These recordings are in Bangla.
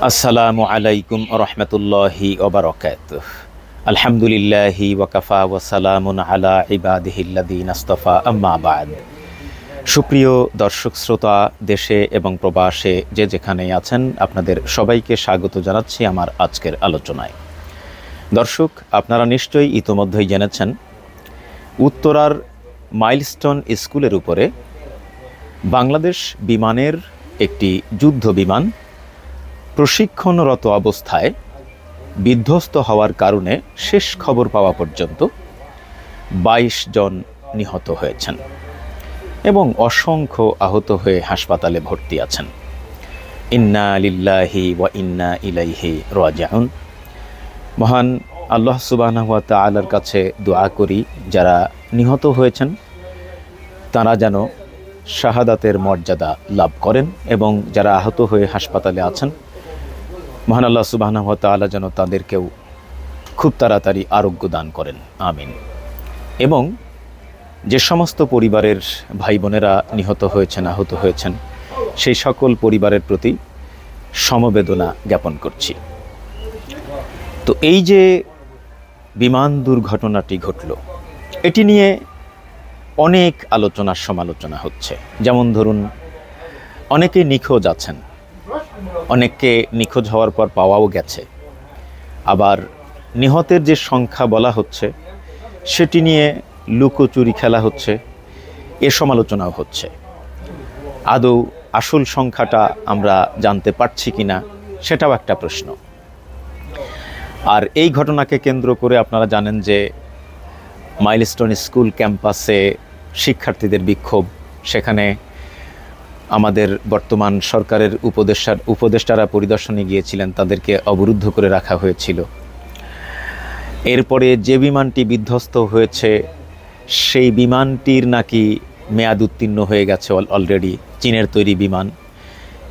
আসসালামু আলাইকুম রহমতুল্লাহি ওবারাকাতুহু। আলহামদুলিল্লাহি ওয়াকাফা ওয়া সালামুন আলা ইবাদিহিল্লাযীনা ইসতাফা, আম্মা বা'দ। সুপ্রিয় দর্শক শ্রোতা, দেশে এবং প্রবাসে যে যেখানেই আছেন, আপনাদের সবাইকে স্বাগত জানাচ্ছি আমার আজকের আলোচনায়। দর্শক, আপনারা নিশ্চয়ই ইতোমধ্যেই জেনেছেন, উত্তরার মাইলস্টোন স্কুলের উপরে বাংলাদেশ বিমানের একটি যুদ্ধ বিমান প্রশিক্ষণরত অবস্থায় বিধ্বস্ত হওয়ার কারণে শেষ খবর পাওয়া পর্যন্ত ২২ জন নিহত হয়েছেন এবং অসংখ্য আহত হয়ে হাসপাতালে ভর্তি আছেন। ইন্না লিল্লাহি ওয়া ইন্না ইলাইহি রাজিউন। মহান আল্লাহ সুবহানাহু ওয়া তাআলার কাছে দোয়া করি, যারা নিহত হয়েছেন তারা যেন শাহাদাতের মর্যাদা লাভ করেন এবং যারা আহত হয়ে হাসপাতালে আছেন, মহান আল্লাহ সুবহানাহু ওয়া তাআলা যেন তাদেরকেও খুব তাড়াতাড়ি আরোগ্য দান করেন, আমিন। এবং যে সমস্ত পরিবারের ভাই বোনেরা নিহত হয়েছেন, আহত হয়েছেন, সেই সকল পরিবারের প্রতি সমবেদনা জ্ঞাপন করছি। তো এই যে বিমান দুর্ঘটনাটি ঘটল, এটি নিয়ে অনেক আলোচনা সমালোচনা হচ্ছে। যেমন ধরুন, অনেকে নিখোঁজ আছেন, অনেককে নিখোঁজ হওয়ার পর পাওয়াও গেছে। আবার নিহতের যে সংখ্যা বলা হচ্ছে সেটি নিয়ে লুকোচুরি খেলা হচ্ছে, এ সমালোচনাও হচ্ছে। আদৌ আসল সংখ্যাটা আমরা জানতে পারছি কিনা সেটাও একটা প্রশ্ন। আর এই ঘটনাকে কেন্দ্র করে আপনারা জানেন যে মাইলস্টোন স্কুল ক্যাম্পাসে শিক্ষার্থীদের বিক্ষোভ, সেখানে আমাদের বর্তমান সরকারের উপদেষ্টারা পরিদর্শনে গিয়েছিলেন, তাদেরকে অবরুদ্ধ করে রাখা হয়েছিল। এরপরে যে বিমানটি বিধ্বস্ত হয়েছে সেই বিমানটির নাকি মেয়াদ উত্তীর্ণ হয়ে গেছে অলরেডি, চীনের তৈরি বিমান।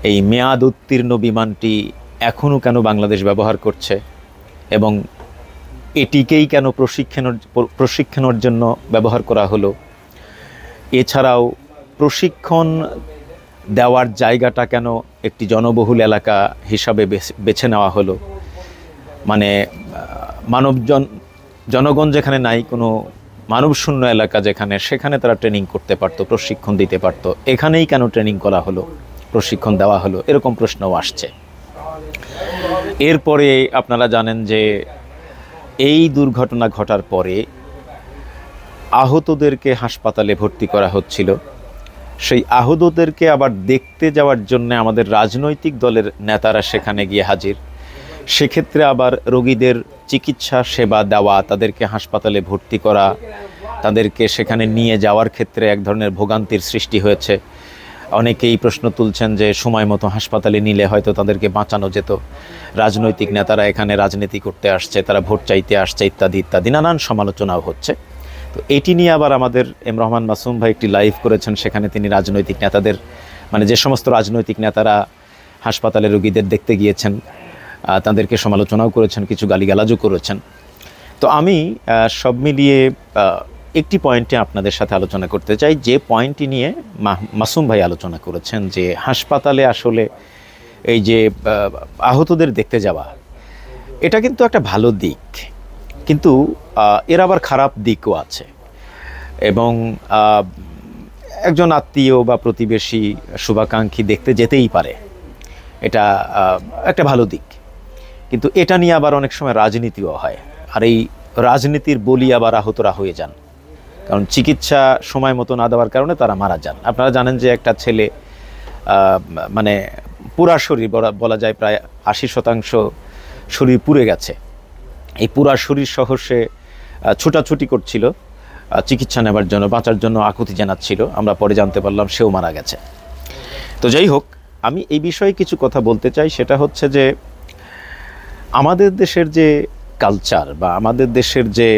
এই মেয়াদ উত্তীর্ণ বিমানটি এখনও কেন বাংলাদেশ ব্যবহার করছে এবং এটিকেই কেন প্রশিক্ষণের জন্য ব্যবহার করা হলো? এছাড়াও প্রশিক্ষণ দেওয়ার জায়গাটা কেন একটি জনবহুল এলাকা হিসাবে বেছে নেওয়া হলো? মানে জনগণ যেখানে নাই, কোনো মানবশূন্য এলাকা যেখানে, সেখানে তারা ট্রেনিং করতে পারতো, প্রশিক্ষণ দিতে পারতো। এখানেই কেন ট্রেনিং করা হলো, প্রশিক্ষণ দেওয়া হলো? এরকম প্রশ্নও আসছে। এরপরে আপনারা জানেন যে এই দুর্ঘটনা ঘটার পরে আহতদেরকে হাসপাতালে ভর্তি করা হচ্ছিল। সেই আহতদেরকে আবার দেখতে যাওয়ার জন্য আমাদের রাজনৈতিক দলের নেতারা সেখানে গিয়ে হাজির। সেক্ষেত্রে আবার রোগীদের চিকিৎসা সেবা দেওয়া, তাদেরকে হাসপাতালে ভর্তি করা, তাদেরকে সেখানে নিয়ে যাওয়ার ক্ষেত্রে এক ধরনের ভোগান্তির সৃষ্টি হয়েছে। অনেকেই প্রশ্ন তুলছেন যে সময় মতো হাসপাতালে নিলে হয়তো তাদেরকে বাঁচানো যেত। রাজনৈতিক নেতারা এখানে রাজনীতি করতে আসছে, তারা ভোট চাইতে আসছে, ইত্যাদি ইত্যাদি নানান সমালোচনাও হচ্ছে। তো এটি নিয়ে আবার আমাদের এম রহমান মাসুম ভাই একটি লাইভ করেছেন, সেখানে তিনি রাজনৈতিক নেতাদের, মানে যে সমস্ত রাজনৈতিক নেতারা হাসপাতালে রোগীদের দেখতে গিয়েছেন, তাদেরকে সমালোচনাও করেছেন, কিছু গালিগালাজও করেছেন। তো আমি সব মিলিয়ে একটি পয়েন্টে আপনাদের সাথে আলোচনা করতে চাই, যে পয়েন্টটি নিয়ে মাসুম ভাই আলোচনা করেছেন, যে হাসপাতালে আসলে এই যে আহতদের দেখতে যাওয়া, এটা কিন্তু একটা ভালো দিক, কিন্তু এর আবার খারাপ দিকও আছে। এবং একজন আত্মীয় বা প্রতিবেশী, শুভাকাঙ্ক্ষী দেখতে যেতেই পারে, এটা একটা ভালো দিক। কিন্তু এটা নিয়ে আবার অনেক সময় রাজনীতিও হয়, আর এই রাজনীতির বলি আবার আহতরা হয়ে যান, কারণ চিকিৎসা সময় মতো না দেওয়ার কারণে তারা মারা যান। আপনারা জানেন যে একটা ছেলে মানে পুরা শরীর, বলা যায় প্রায় 80% শরীর পুড়ে গেছে। এই পুরা শরীর সহ সে ছুটাছুটি করছিল চিকিৎসা নেবার জন্য, বাঁচার জন্য আকুতি জানাচ্ছিল। আমরা পরে জানতে পারলাম সেও মারা গেছে। তো যাই হোক, আমি এই বিষয়ে কিছু কথা বলতে চাই। সেটা হচ্ছে যে আমাদের দেশের যে কালচার বা আমাদের দেশের যে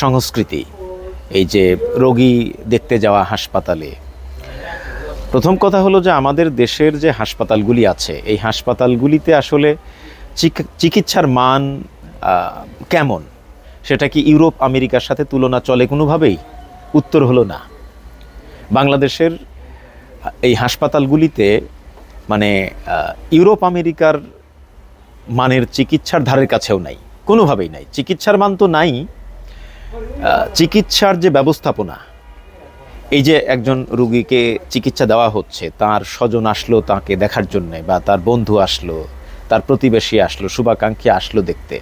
সংস্কৃতি, এই যে রোগী দেখতে যাওয়া হাসপাতালে, প্রথম কথা হলো যে আমাদের দেশের যে হাসপাতালগুলি আছে, এই হাসপাতালগুলিতে আসলে চিকিৎসার মান কেমন, সেটা কি ইউরোপ আমেরিকার সাথে তুলনা চলে কোনোভাবেই? উত্তর হলো না। বাংলাদেশের এই হাসপাতালগুলিতে মানে ইউরোপ আমেরিকার মানের চিকিৎসার ধারের কাছেও নাই, কোনোভাবেই নাই। চিকিৎসার মান তো নাই, চিকিৎসার যে ব্যবস্থাপনা, এই যে একজন রুগীকে চিকিৎসা দেওয়া হচ্ছে, তার স্বজন আসলো তাকে দেখার জন্যে, বা তার বন্ধু আসলো, তার প্রতিবেশী আসলো, শুভাকাঙ্ক্ষী আসলো দেখতে,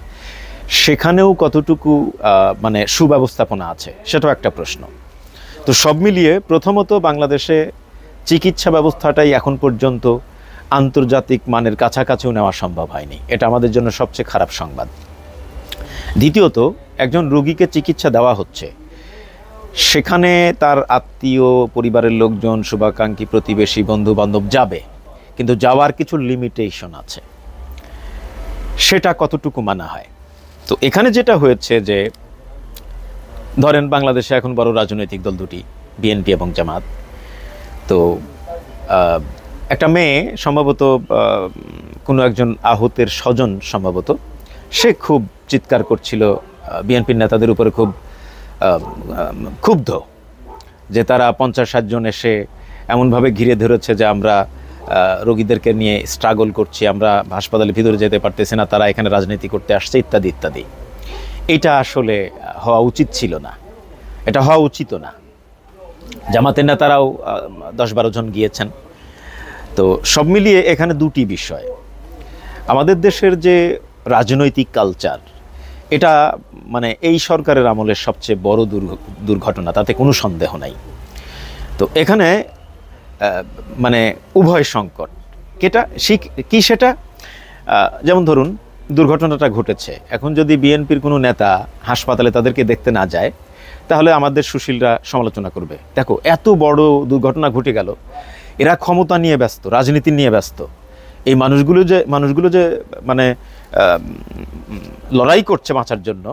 সেখানেও কতটুকু মানে সুব্যবস্থাপনা আছে সেটাও একটা প্রশ্ন। তো সব মিলিয়ে প্রথমত বাংলাদেশে চিকিৎসা ব্যবস্থাটাই এখন পর্যন্ত আন্তর্জাতিক মানের কাছাকাছিও নেওয়া সম্ভব হয়নি, এটা আমাদের জন্য সবচেয়ে খারাপ সংবাদ। দ্বিতীয়ত, একজন রোগীকে চিকিৎসা দেওয়া হচ্ছে, সেখানে তার আত্মীয়, পরিবারের লোকজন, শুভাকাঙ্ক্ষী, প্রতিবেশী, বন্ধু বান্ধব যাবে, কিন্তু যাওয়ার কিছু লিমিটেশন আছে, সেটা কতটুকু মানা হয়। তো এখানে যেটা হয়েছে যে, ধরেন বাংলাদেশে এখন বড় রাজনৈতিক দল দুটি, বিএনপি এবং জামাত। তো একটা মেয়ে সম্ভবত কোনো একজন আহতের স্বজন সম্ভবত, সে খুব চিৎকার করছিল বিএনপির নেতাদের উপরে, খুব ক্ষুব্ধ যে তারা 50-60 জন এসে এমনভাবে ঘিরে ধরেছে যে আমরা রোগীদেরকে নিয়ে স্ট্রাগল করছি, আমরা হাসপাতালের ভিতরে যেতে পারতেছি না, তারা এখানে রাজনীতি করতে আসছে, ইত্যাদি ইত্যাদি। এটা আসলে হওয়া উচিত ছিল না, এটা হওয়া উচিত না। জামাতের নেতারাও 10-12 জন গিয়েছেন। তো সব মিলিয়ে এখানে দুটি বিষয়। আমাদের দেশের যে রাজনৈতিক কালচার, এটা মানে এই সরকারের আমলের সবচেয়ে বড় দুর্ঘটনা, তাতে কোনো সন্দেহ নাই। তো এখানে মানে উভয় সংকট, কি সেটা, যেমন ধরুন দুর্ঘটনাটা ঘটেছে, এখন যদি বিএনপির কোনো নেতা হাসপাতালে তাদেরকে দেখতে না যায়, তাহলে আমাদের সুশীলরা সমালোচনা করবে, দেখো এত বড় দুর্ঘটনা ঘটে গেল, এরা ক্ষমতা নিয়ে ব্যস্ত, রাজনীতি নিয়ে ব্যস্ত, এই মানুষগুলো যে মানে লড়াই করছে বাঁচার জন্য,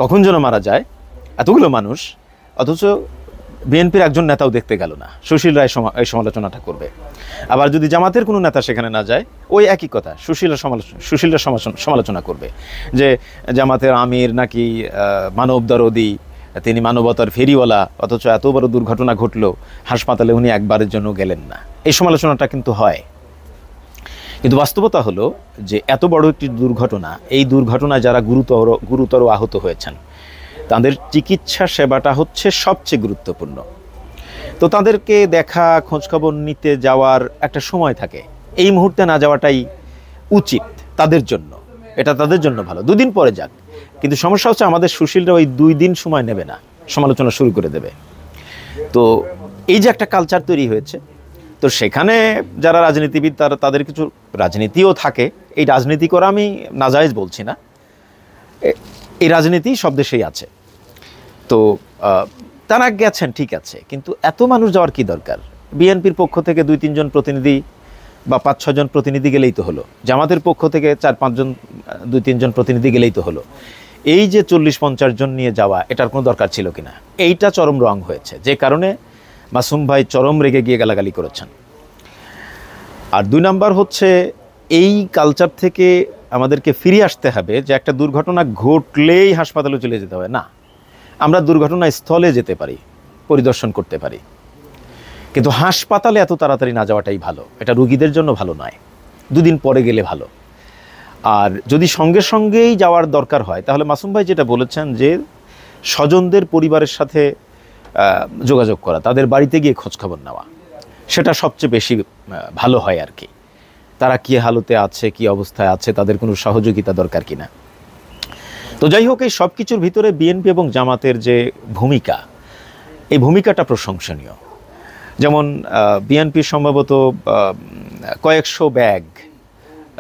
কখন যেন মারা যায় এতগুলো মানুষ, অথচ বিএনপির একজন নেতাও দেখতে গেল না, সুশীল রায় এই সমালোচনাটা করবে। আবার যদি জামাতের কোনো নেতা সেখানে না যায়, ওই একই কথা, সুশীলরা সমালোচনা করবে যে জামাতের আমির নাকি মানব দরদি, তিনি মানবতার ফেরিওয়ালা, অথচ এত বড় দুর্ঘটনা ঘটলো, হাসপাতালে উনি একবারের জন্য গেলেন না। এই সমালোচনাটা কিন্তু হয়। কিন্তু বাস্তবতা হলো যে এত বড় একটি দুর্ঘটনা, এই দুর্ঘটনায় যারা গুরুতর আহত হয়েছেন, তাদের চিকিৎসা সেবাটা হচ্ছে সবচেয়ে গুরুত্বপূর্ণ। তো তাদেরকে দেখা, খোঁজখবর নিতে যাওয়ার একটা সময় থাকে, এই মুহূর্তে না যাওয়াটাই উচিত তাদের জন্য, এটা তাদের জন্য ভালো, 2 দিন পরে যাক। কিন্তু সমস্যা হচ্ছে আমাদের সুশীলরা ওই 2 দিন সময় নেবে না, সমালোচনা শুরু করে দেবে। তো এই যে একটা কালচার তৈরি হয়েছে, তো সেখানে যারা রাজনীতিবিদ, তাদের কিছু রাজনীতিও থাকে, এই রাজনীতি করা আমি নাজায়েজ বলছি না, এই রাজনীতি সব দেশেই আছে। তো তারা গেছেন ঠিক আছে, কিন্তু এত মানুষ যাওয়ার কি দরকার? বিএনপির পক্ষ থেকে 2-3 জন প্রতিনিধি বা 5-6 জন প্রতিনিধি গেলেই তো হলো, জামাতের পক্ষ থেকে 4-5 জন, 2-3 জন প্রতিনিধি গেলেই তো হলো। এই যে 40-50 জন নিয়ে যাওয়া, এটার কোনো দরকার ছিল কিনা? এইটা চরম রং হয়েছে, যে কারণে মাসুম ভাই চরম রেগে গিয়ে গালাগালি করেছেন। আর 2 নাম্বার হচ্ছে, এই কালচার থেকে আমাদেরকে ফিরে আসতে হবে যে একটা দুর্ঘটনা ঘটলেই হাসপাতালে চলে যেতে হবে না, আমরা দুর্ঘটনা স্থলে যেতে পারি, পরিদর্শন করতে পারি, কিন্তু হাসপাতালে এত তাড়াতাড়ি না যাওয়াটাই ভালো, এটা রোগীদের জন্য ভালো নয়, 2 দিন পরে গেলে ভালো। আর যদি সঙ্গে সঙ্গেই যাওয়ার দরকার হয়, তাহলে মাসুম ভাই যেটা বলেছেন যে স্বজনদের পরিবারের সাথে যোগাযোগ করা, তাদের বাড়িতে গিয়ে খোঁজখবর নেওয়া, সেটা সবচেয়ে বেশি ভালো হয় আর কি। তারা কী হালতে আছে, কি অবস্থায় আছে, তাদের কোনো সহযোগিতা দরকার কিনা। তো যাই হোক, এই সব কিছুর ভিতরে বিএনপি এবং জামাতের যে ভূমিকা, এই ভূমিকাটা প্রশংসনীয়। যেমন বিএনপি সম্ভবত কয়েকশো ব্যাগ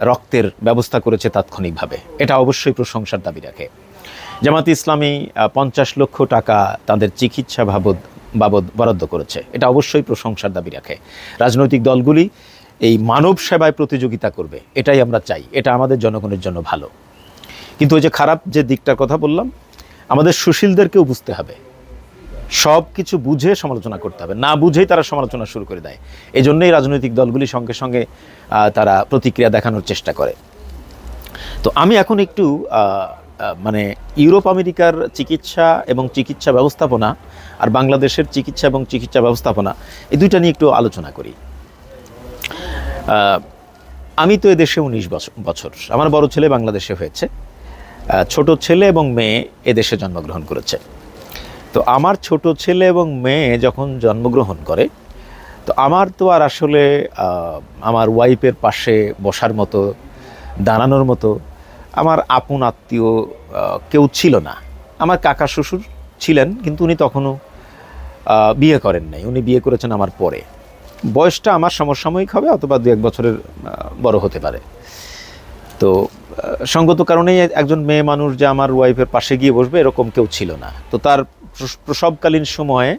রক্তের ব্যবস্থা করেছে তাৎক্ষণিকভাবে, এটা অবশ্যই প্রশংসার দাবি রাখে। জামাতে ইসলামী 50 লক্ষ টাকা তাদের চিকিৎসা বাবদ বরাদ্দ করেছে, এটা অবশ্যই প্রশংসার দাবি রাখে। রাজনৈতিক দলগুলি এই মানব সেবায় প্রতিযোগিতা করবে, এটাই আমরা চাই, এটা আমাদের জনগণের জন্য ভালো। কিন্তু ওই যে খারাপ যে দিকটার কথা বললাম, আমাদের সুশীলদেরকেও বুঝতে হবে, সব কিছু বুঝে সমালোচনা করতে হবে, না বুঝেই তারা সমালোচনা শুরু করে দেয়। এই জন্যই রাজনৈতিক দলগুলি সঙ্গে সঙ্গে তারা প্রতিক্রিয়া দেখানোর চেষ্টা করে। তো আমি এখন একটু মানে ইউরোপ আমেরিকার চিকিৎসা এবং চিকিৎসা ব্যবস্থাপনা আর বাংলাদেশের চিকিৎসা এবং চিকিৎসা ব্যবস্থাপনা, এই দুইটা নিয়ে একটু আলোচনা করি। আমি তো এদেশে 19 বছর, আমার বড় ছেলে বাংলাদেশে হয়েছে, ছোট ছেলে এবং মেয়ে এদেশে জন্মগ্রহণ করেছে। তো আমার ছোট ছেলে এবং মেয়ে যখন জন্মগ্রহণ করে, তো আমার তো আর আসলে আমার ওয়াইফের পাশে বসার মতো, দাঁড়ানোর মতো আমার আপন আত্মীয় কেউ ছিল না। আমার কাকা শ্বশুর ছিলেন, কিন্তু উনি তখনও বিয়ে করেন নাই, উনি বিয়ে করেছেন আমার পরে। বয়সটা আমার সমসাময়িক হবে, অথবা 2-1 বছরের বড় হতে পারে। তো সঙ্গত কারণেই একজন মেয়ে মানুষ যে আমার ওয়াইফের পাশে গিয়ে বসবে এরকম কেউ ছিল না। তো তার প্রসবকালীন সময়ে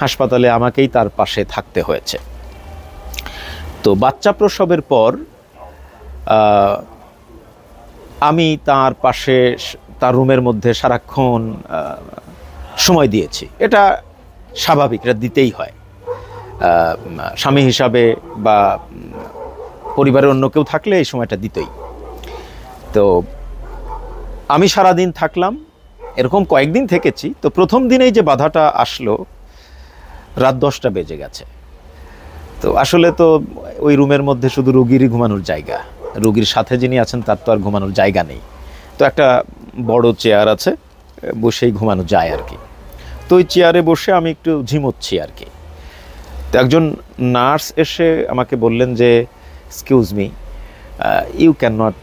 হাসপাতালে আমাকেই তার পাশে থাকতে হয়েছে। তো বাচ্চা প্রসবের পর আমি তার পাশে তার রুমের মধ্যে সারাক্ষণ সময় দিয়েছি। এটা স্বাভাবিক, এটা দিতেই হয়। স্বামী হিসাবে বা পরিবারের অন্য কেউ থাকলে এই সময়টা দিতেই। তো আমি সারাদিন থাকলাম, এরকম কয়েকদিন থেকেছি। তো প্রথম দিনেই যে বাধাটা আসলো, রাত 10টা বেজে গেছে। তো আসলে তো ওই রুমের মধ্যে শুধু রুগীরই ঘুমানোর জায়গা, রুগীর সাথে যিনি আছেন তার তো আর ঘুমানোর জায়গা নেই। তো একটা বড় চেয়ার আছে, বসেই ঘুমানো যায় আর কি। তো ওই চেয়ারে বসে আমি একটু ঝিমোচ্ছি আর কি। তো একজন নার্স এসে আমাকে বললেন যে, excuse me, you can not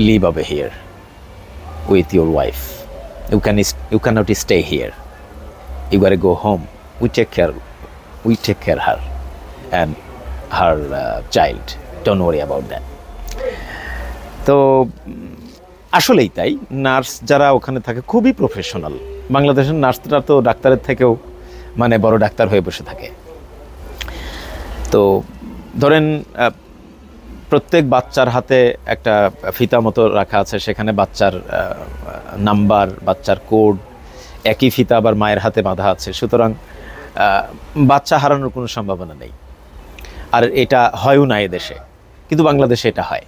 live away here with your wife, you can not stay here, you gotta go home, we take care her and her child, don't worry about that. তো আসলেই তাই, নার্স যারা ওখানে থাকে খুবই প্রফেশনাল। বাংলাদেশের নার্সরা তো ডাক্তারের থেকেও মানে বড় ডাক্তার হয়ে বসে থাকে। তো ধরেন প্রত্যেক বাচ্চার হাতে একটা ফিতা মতো রাখা আছে, সেখানে বাচ্চার নাম্বার, বাচ্চার কোড, একই ফিতা আবার মায়ের হাতে বাঁধা আছে। সুতরাং বাচ্চা হারানোর কোনো সম্ভাবনা নেই। আর এটা হয়ও না এদেশে, কিন্তু বাংলাদেশে এটা হয়।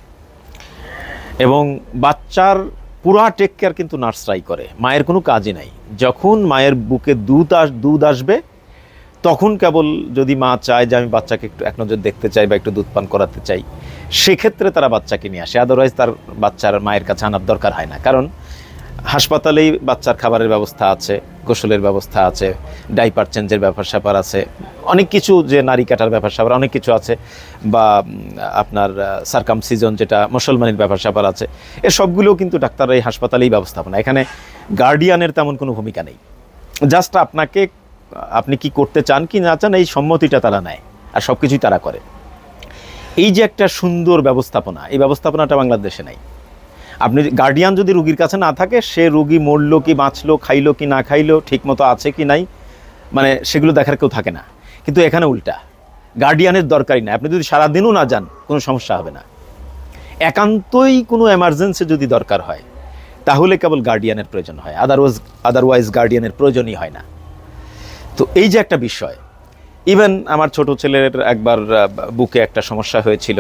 এবং বাচ্চার পুরা টেক কেয়ার কিন্তু নার্সরাই করে, মায়ের কোনো কাজই নাই। যখন মায়ের বুকে দুধ আসবে, তখন কেবল যদি মা চায় যে আমি বাচ্চাকে একটু এক নজর দেখতে চাই বা একটু দুধ পান করাতে চাই, সেক্ষেত্রে তারা বাচ্চাকে নিয়ে আসে। আদারওয়াইজ তার বাচ্চার মায়ের কাছে আনার দরকার হয় না। কারণ হাসপাতালেই বাচ্চার খাবারের ব্যবস্থা আছে, গোসলের ব্যবস্থা আছে, ডাইপার চেঞ্জের ব্যাপার স্যাপার আছে, অনেক কিছু, যে নারী কাটার ব্যাপার স্যাপার অনেক কিছু আছে, বা আপনার সার্কামসিজন যেটা মুসলমানের ব্যাপার স্যাপার আছে, এ সবগুলোও কিন্তু ডাক্তাররা এই হাসপাতালেই ব্যবস্থাপনা। এখানে গার্ডিয়ানের তেমন কোনো ভূমিকা নেই। জাস্ট আপনি কি করতে চান কি না চান, এই সম্মতিটা তারা নেয়, আর সব কিছুই তারা করে। এই যে একটা সুন্দর ব্যবস্থাপনা, এই ব্যবস্থাপনাটা বাংলাদেশে নাই। আপনি গার্ডিয়ান যদি রুগীর কাছে না থাকে, সে রুগী মরলো কি বাঁচলো, খাইলো কি না খাইলো, ঠিকমতো আছে কি নাই, মানে সেগুলো দেখার কেউ থাকে না। কিন্তু এখানে উল্টা, গার্ডিয়ানের দরকারই না। আপনি যদি সারাদিনও না যান, কোনো সমস্যা হবে না। একান্তই কোনো এমার্জেন্সি যদি দরকার হয়, তাহলে কেবল গার্ডিয়ানের প্রয়োজন হয়, আদারওয়াইজ গার্ডিয়ানের প্রয়োজনই হয় না। তো এই যে একটা বিষয়, ইভেন আমার ছোট ছেলের একবার বুকে একটা সমস্যা হয়েছিল,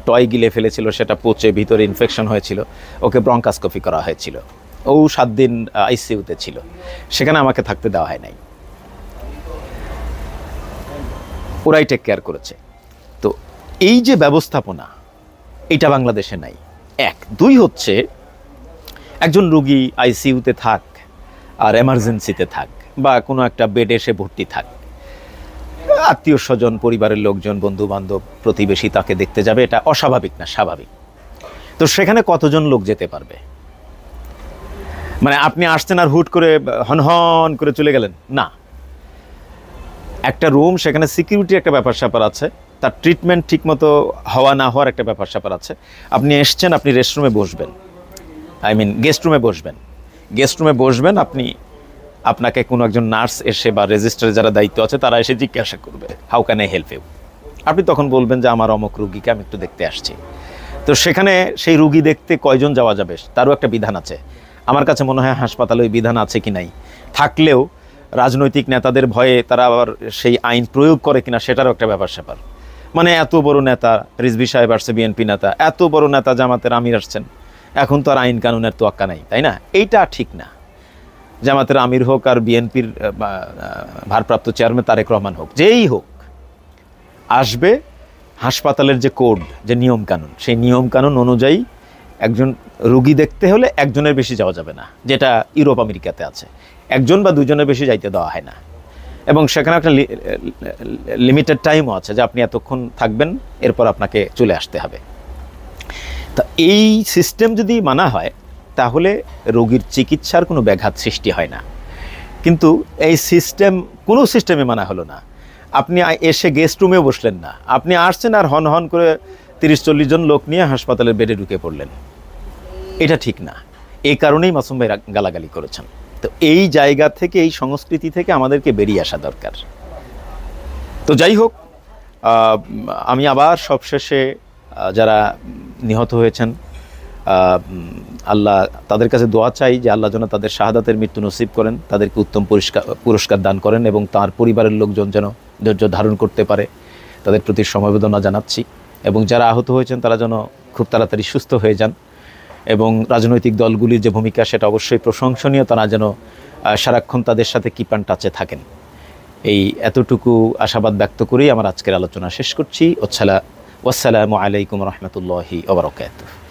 টয় গিলে ফেলেছিল, সেটা পচে ভিতরে ইনফেকশন হয়েছিল, ওকে ব্রঙ্কাস্কোপি করা হয়েছিল। ও 7 দিন আইসিইউতে ছিল, সেখানে আমাকে থাকতে দেওয়া হয় নাই, ওরাই টেক কেয়ার করেছে। তো এই যে ব্যবস্থাপনা, এটা বাংলাদেশে নাই। 1, 2 হচ্ছে একজন রুগী আইসিইউতে থাক আর এমার্জেন্সিতে থাক, বা কোনো একটা বেডে এসে ভর্তি থাক, আত্মীয় স্বজন, পরিবারের লোকজন, বন্ধু বান্ধব, প্রতিবেশী তাকে দেখতে যাবে, এটা অস্বাভাবিক না, স্বাভাবিক। তো সেখানে কতজন লোক যেতে পারবে? মানে আপনি আসছেন আর হুট করে হন করে চলে গেলেন না। একটা রুম, সেখানে সিকিউরিটির একটা ব্যাপার স্যাপার আছে, তার ট্রিটমেন্ট ঠিকমতো হওয়া না হওয়ার একটা ব্যাপার স্যাপার আছে। আপনি এসছেন, আপনি রেস্টরুমে বসবেন, গেস্ট রুমে বসবেন, আপনাকে কোনো একজন নার্স এসে বা রেজিস্ট্রারে যারা দায়িত্ব আছে তারা এসে জিজ্ঞাসা করবে, how can I help you? আপনি তখন বলবেন যে আমার অমুক রুগীকে আমি একটু দেখতে আসছি। তো সেখানে সেই রুগী দেখতে কয়জন যাওয়া যাবে তারও একটা বিধান আছে। আমার কাছে মনে হয় হাসপাতালে ওই বিধান আছে কি নাই, থাকলেও রাজনৈতিক নেতাদের ভয়ে তারা আবার সেই আইন প্রয়োগ করে কিনা সেটারও একটা ব্যাপার স্যাপার। মানে এত বড় নেতা, রিজভী সাহেব আসছে, বিএনপি নেতা, এত বড় নেতা জামাতের আমির আসছেন, এখন তো আর আইন কানুনের তোয়াক্কা নাই, তাই না? এইটা ঠিক না। জামাতের আমির হোক আর বিএনপির ভারপ্রাপ্ত চেয়ারম্যান তারেক রহমান হোক, যেই হোক, আসবে, হাসপাতালের যে কোড, যে নিয়মকানুন, সেই নিয়মকানুন অনুযায়ী একজন রোগী দেখতে হলে একজনের বেশি যাওয়া যাবে না, যেটা ইউরোপ আমেরিকাতে আছে। একজন বা দুজনের বেশি যাইতে দেওয়া হয় না, এবং সেখানে একটা লিমিটেড টাইমও আছে যে আপনি এতক্ষণ থাকবেন, এরপর আপনাকে চলে আসতে হবে। তা এই সিস্টেম যদি মানা হয় তাহলে রোগীর চিকিৎসার কোনো ব্যাঘাত সৃষ্টি হয় না। কিন্তু এই সিস্টেম কোনো সিস্টেমে মানা হলো না। আপনি এসে গেস্ট রুমেও বসলেন না, আপনি আসছেন আর হন হন করে 30-40 জন লোক নিয়ে হাসপাতালের বেডে ঢুকে পড়লেন। এটা ঠিক না। এই কারণেই মাসুম ভাই গালাগালি করেছেন। তো এই জায়গা থেকে, এই সংস্কৃতি থেকে আমাদেরকে বেরিয়ে আসা দরকার। তো যাই হোক, আমি আবার সবশেষে যারা নিহত হয়েছেন, আল্লাহ তাদের কাছে দোয়া চাই যে আল্লাহ যেন তাদের শাহাদাতের মৃত্যু নসিব করেন, তাদেরকে উত্তম পুরস্কার দান করেন, এবং তার পরিবারের লোকজন যেন ধৈর্য ধারণ করতে পারে, তাদের প্রতি সমবেদনা জানাচ্ছি। এবং যারা আহত হয়েছেন তারা যেন খুব তাড়াতাড়ি সুস্থ হয়ে যান। এবং রাজনৈতিক দলগুলির যে ভূমিকা সেটা অবশ্যই প্রশংসনীয়, তারা যেন সারাক্ষণ তাদের সাথে কিপ অ্যান্ড টাচে থাকেন। এই এতটুকু আশাবাদ ব্যক্ত করেই আমার আজকের আলোচনা শেষ করছি। ওয়াসসালামু আলাইকুম রহমতুল্লাহি ওয়া বারাকাতুহু।